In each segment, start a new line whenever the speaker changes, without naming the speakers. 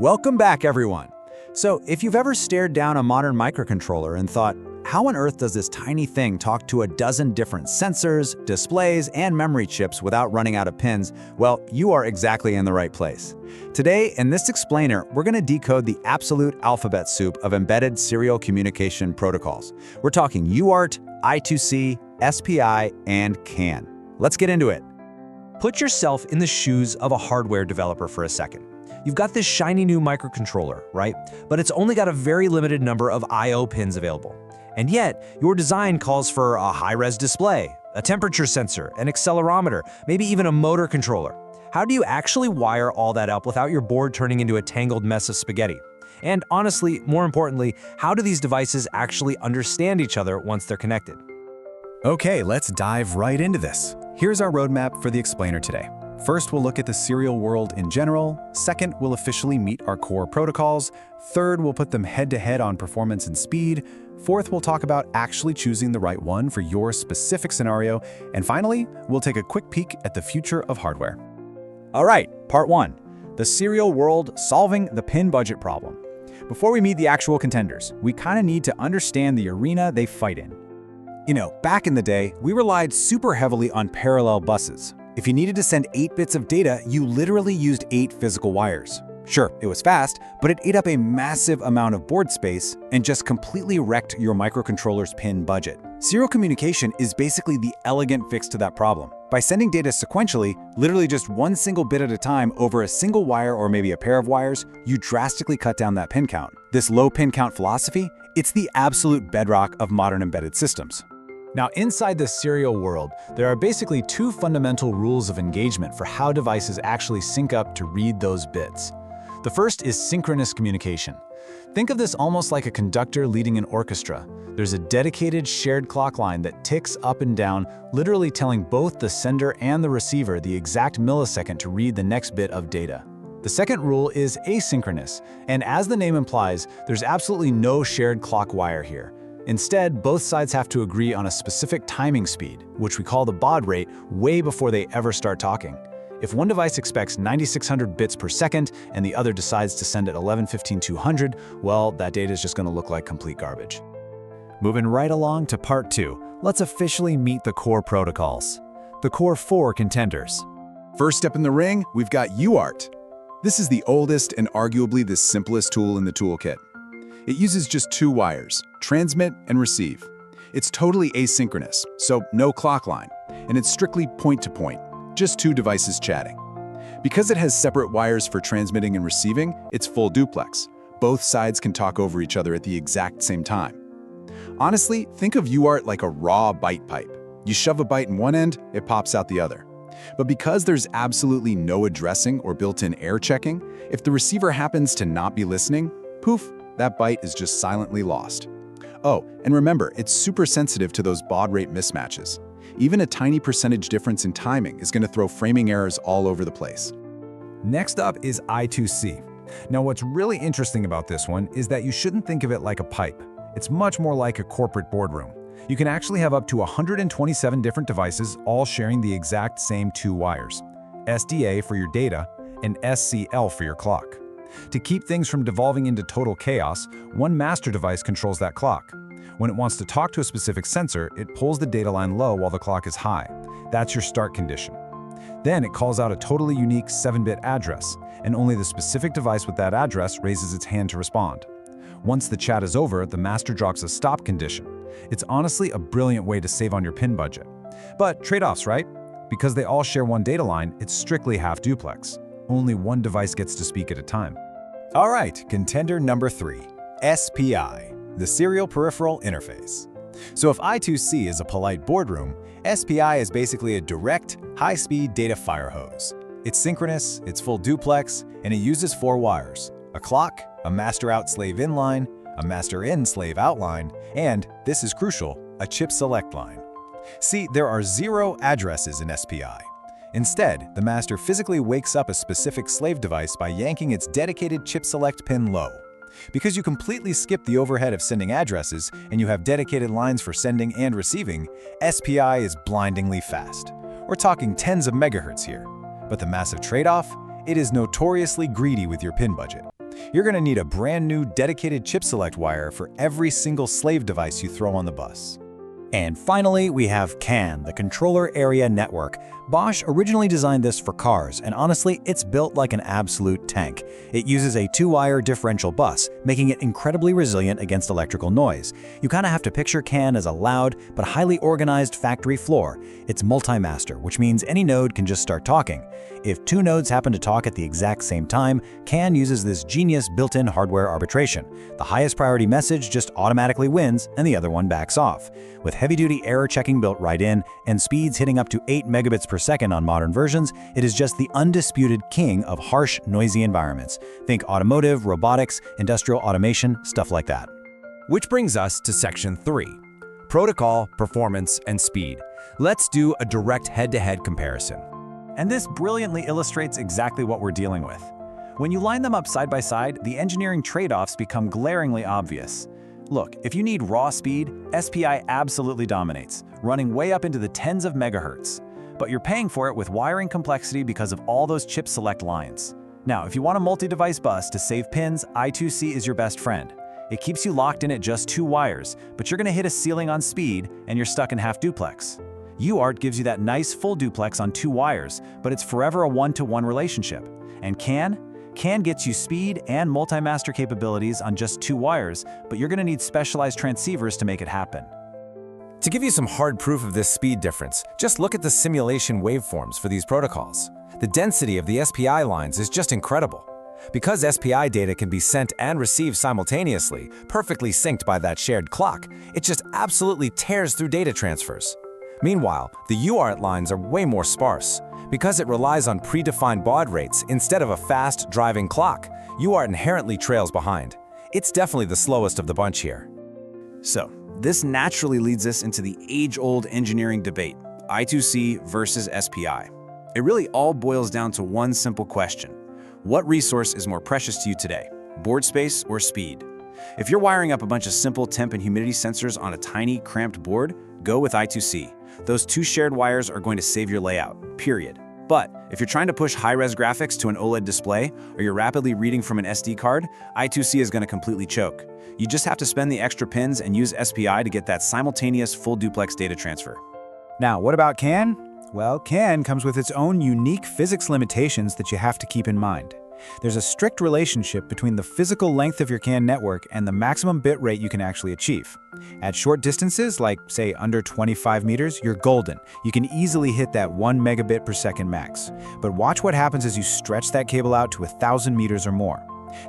Welcome back, everyone. So, if you've ever stared down a modern microcontroller and thought, how on earth does this tiny thing talk to a dozen different sensors, displays, and memory chips without running out of pins? Well, you are exactly in the right place. Today, in this explainer, we're going to decode the absolute alphabet soup of embedded serial communication protocols. We're talking UART, I2C, SPI, and CAN. Let's get into it.
Put yourself in the shoes of a hardware developer for a second. You've got this shiny new microcontroller, right? But it's only got a very limited number of I/O pins available. And yet, your design calls for a high-res display, a temperature sensor, an accelerometer, maybe even a motor controller. How do you actually wire all that up without your board turning into a tangled mess of spaghetti? And honestly, more importantly, how do these devices actually understand each other once they're connected?
Okay, let's dive right into this. Here's our roadmap for the explainer today. First, we'll look at the serial world in general. Second, we'll officially meet our core protocols. Third, we'll put them head-to-head on performance and speed. Fourth, we'll talk about actually choosing the right one for your specific scenario. And finally, we'll take a quick peek at the future of hardware.
All right, part one, the serial world solving the pin budget problem. Before we meet the actual contenders, we kind of need to understand the arena they fight in. You know, back in the day, we relied super heavily on parallel buses. If you needed to send 8 bits of data, you literally used 8 physical wires. Sure, it was fast, but it ate up a massive amount of board space and just completely wrecked your microcontroller's pin budget. Serial communication is basically the elegant fix to that problem. By sending data sequentially, literally just one single bit at a time over a single wire or maybe a pair of wires, you drastically cut down that pin count. This low pin count philosophy, it's the absolute bedrock of modern embedded systems.
Now, inside the serial world, there are basically 2 fundamental rules of engagement for how devices actually sync up to read those bits. The first is synchronous communication. Think of this almost like a conductor leading an orchestra. There's a dedicated shared clock line that ticks up and down, literally telling both the sender and the receiver the exact millisecond to read the next bit of data. The second rule is asynchronous, and as the name implies, there's absolutely no shared clock wire here. Instead, both sides have to agree on a specific timing speed, which we call the baud rate, way before they ever start talking. If one device expects 9600 bits per second and the other decides to send it 1115-200, well, that data is just going to look like complete garbage.
Moving right along to part 2, let's officially meet the core protocols. The core 4 contenders.
First step in the ring, we've got UART. This is the oldest and arguably the simplest tool in the toolkit. It uses just 2 wires, transmit and receive. It's totally asynchronous, so no clock line, and it's strictly point-to-point, just 2 devices chatting. Because it has separate wires for transmitting and receiving, it's full duplex. Both sides can talk over each other at the exact same time. Honestly, think of UART like a raw byte pipe. You shove a byte in one end, it pops out the other. But because there's absolutely no addressing or built-in error checking, if the receiver happens to not be listening, poof, that byte is just silently lost. Oh, and remember, it's super sensitive to those baud rate mismatches. Even a tiny percentage difference in timing is going to throw framing errors all over the place.
Next up is I2C. Now, what's really interesting about this one is that you shouldn't think of it like a pipe. It's much more like a corporate boardroom. You can actually have up to 127 different devices all sharing the exact same 2 wires, SDA for your data and SCL for your clock. To keep things from devolving into total chaos, one master device controls that clock. When it wants to talk to a specific sensor, it pulls the data line low while the clock is high. That's your start condition. Then it calls out a totally unique 7-bit address, and only the specific device with that address raises its hand to respond. Once the chat is over, the master drops a stop condition. It's honestly a brilliant way to save on your pin budget. But trade-offs, right? Because they all share one data line, it's strictly half duplex. Only one device gets to speak at a time.
All right, contender number 3, SPI, the Serial Peripheral Interface. So if I2C is a polite boardroom, SPI is basically a direct, high-speed data fire hose. It's synchronous, it's full duplex, and it uses 4 wires, a clock, a master-out slave-in line, a master-in slave-out line, and, this is crucial, a chip select line. See, there are 0 addresses in SPI. Instead, the master physically wakes up a specific slave device by yanking its dedicated chip select pin low. Because you completely skip the overhead of sending addresses and you have dedicated lines for sending and receiving, SPI is blindingly fast. We're talking tens of megahertz here. But the massive trade-off? It is notoriously greedy with your pin budget. You're going to need a brand new dedicated chip select wire for every single slave device you throw on the bus.
And finally, we have CAN, the Controller Area Network. Bosch originally designed this for cars, and honestly, it's built like an absolute tank. It uses a 2-wire differential bus, making it incredibly resilient against electrical noise. You kind of have to picture CAN as a loud but highly organized factory floor. It's multi-master, which means any node can just start talking. If 2 nodes happen to talk at the exact same time, CAN uses this genius built-in hardware arbitration. The highest priority message just automatically wins, and the other one backs off. With heavy-duty error checking built right in, and speeds hitting up to 8 megabits per second on modern versions, it is just the undisputed king of harsh, noisy environments. Think automotive, robotics, industrial automation, stuff like that.
Which brings us to Section 3, Protocol, Performance, and Speed. Let's do a direct head-to-head comparison.
And this brilliantly illustrates exactly what we're dealing with. When you line them up side by side, the engineering trade-offs become glaringly obvious. Look, if you need raw speed, SPI absolutely dominates, running way up into the tens of megahertz. But you're paying for it with wiring complexity because of all those chip select lines. Now, if you want a multi-device bus to save pins, I2C is your best friend. It keeps you locked in at just 2 wires, but you're going to hit a ceiling on speed and you're stuck in half duplex. UART gives you that nice full duplex on 2 wires, but it's forever a 1-to-1 relationship. And CAN gets you speed and multi-master capabilities on just 2 wires, but you're going to need specialized transceivers to make it happen.
To give you some hard proof of this speed difference, just look at the simulation waveforms for these protocols. The density of the SPI lines is just incredible. Because SPI data can be sent and received simultaneously, perfectly synced by that shared clock, it just absolutely tears through data transfers. Meanwhile, the UART lines are way more sparse. Because it relies on predefined baud rates instead of a fast, driving clock, UART inherently trails behind. It's definitely the slowest of the bunch here.
So, this naturally leads us into the age-old engineering debate, I2C versus SPI. It really all boils down to one simple question. What resource is more precious to you today, board space or speed? If you're wiring up a bunch of simple temp and humidity sensors on a tiny, cramped board, go with I2C. Those 2 shared wires are going to save your layout, period. But if you're trying to push high-res graphics to an OLED display, or you're rapidly reading from an SD card, I2C is going to completely choke. You just have to spend the extra pins and use SPI to get that simultaneous full duplex data transfer.
Now, what about CAN? Well, CAN comes with its own unique physics limitations that you have to keep in mind. There's a strict relationship between the physical length of your CAN network and the maximum bit rate you can actually achieve. At short distances, like say under 25 meters, you're golden. You can easily hit that 1 megabit per second max. But watch what happens as you stretch that cable out to 1,000 meters or more.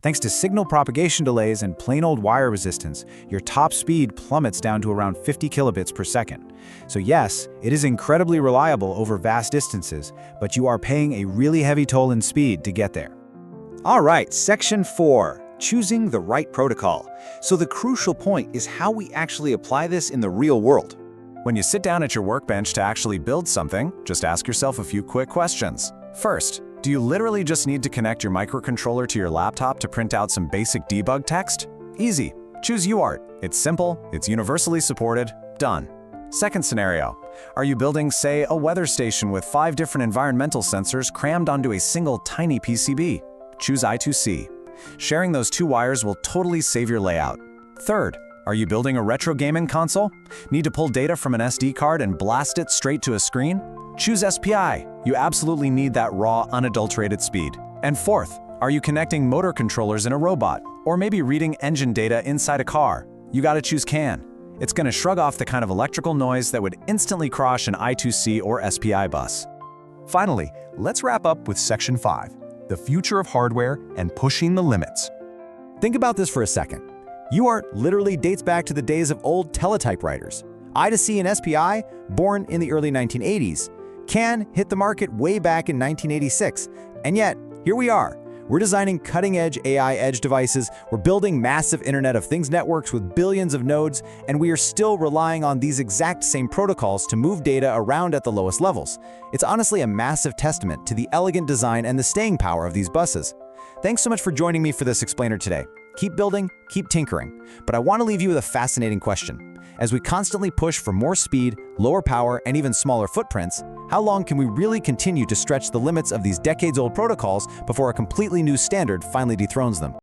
Thanks to signal propagation delays and plain old wire resistance, your top speed plummets down to around 50 kilobits per second. So yes, it is incredibly reliable over vast distances, but you are paying a really heavy toll in speed to get there.
All right, Section 4, choosing the right protocol. So the crucial point is how we actually apply this in the real world.
When you sit down at your workbench to actually build something, just ask yourself a few quick questions. First, do you literally just need to connect your microcontroller to your laptop to print out some basic debug text? Easy. Choose UART. It's simple, it's universally supported, done. Second scenario, are you building, say, a weather station with 5 different environmental sensors crammed onto a single tiny PCB? Choose I2C. Sharing those 2 wires will totally save your layout. Third, are you building a retro gaming console? Need to pull data from an SD card and blast it straight to a screen? Choose SPI. You absolutely need that raw, unadulterated speed. And fourth, are you connecting motor controllers in a robot? Or maybe reading engine data inside a car? You gotta choose CAN. It's gonna shrug off the kind of electrical noise that would instantly crush an I2C or SPI bus.
Finally, let's wrap up with Section 5, the future of hardware and pushing the limits.
Think about this for a second. UART literally dates back to the days of old teletypewriters. I2C and SPI, born in the early 1980s. CAN hit the market way back in 1986. And yet, here we are. We're designing cutting-edge AI edge devices, we're building massive Internet of Things networks with billions of nodes, and we are still relying on these exact same protocols to move data around at the lowest levels. It's honestly a massive testament to the elegant design and the staying power of these buses. Thanks so much for joining me for this explainer today. Keep building, keep tinkering. But I want to leave you with a fascinating question. As we constantly push for more speed, lower power, and even smaller footprints, how long can we really continue to stretch the limits of these decades-old protocols before a completely new standard finally dethrones them?